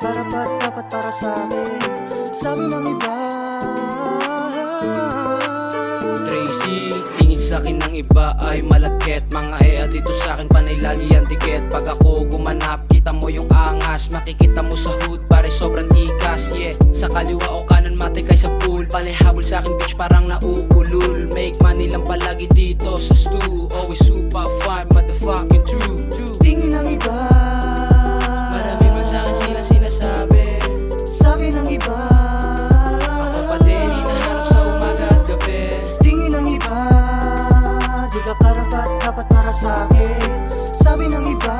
karapat dapat para sa'kin, sabi ng iba. Tracy, tingin sa'kin ng iba ay malagkit. Mga dito sa'kin panay lagi ang dikit. Pag ako gumanap, kita mo yung angas. Makikita mo sa hood, pare sobrang tikas. Yeah, sa kaliwa o kanan matikay sa pool. Palihabol sa'kin bitch parang nauulul. Make money lang palagi dito sa stew. Always super fine, motherfucking true. Tingin ng iba, Marami man sa'kin sila sinasabi. sabi ng iba. Ako pa din hinahanap sa umaga at gabi. Tingin ng iba, di ka karapat dapat para sa'kin, sabi ng iba.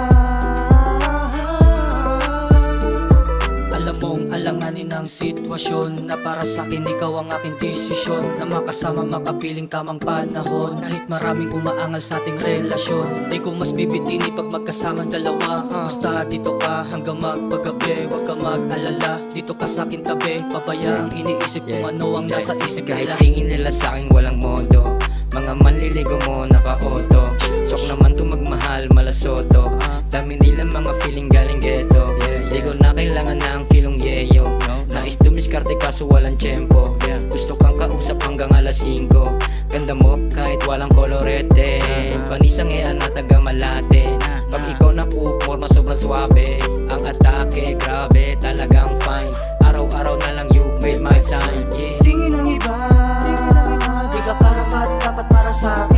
Alam mong alanganin ang sitwasyon, na para sa'kin ikaw ang aking desisyon, na makasama makapiling tamang panahon. Kahit maraming umaangal sa ating relasyon, di ko mas bibitini pag magkasamang dalawa. Basta dito ka hanggang magpagabi, wag ka mag-alala, dito ka sa'kin tabi. Pabayaang iniisip kung ano ang nasa isip Kahit nila. tingin nila sa'kin walang modo, mga manliligo mo naka-auto. Sok naman to magmahal, malasoto. Dami nila mga feeling galing ghetto. Di ko na kailangan na ang kilong yeyo. Nais dumiskarte kaso walang tiyempo. Gusto kang kausap hanggang alas 5. Ganda mo kahit walang kolorete. Panisang na taga Malate. Pag ikaw na puporma sobrang swabe. Ang atake grabe talagang fine. Araw-araw na lang you made my time. Yeah. Tingin ng iba, di ka karapat dapat para sa'kin,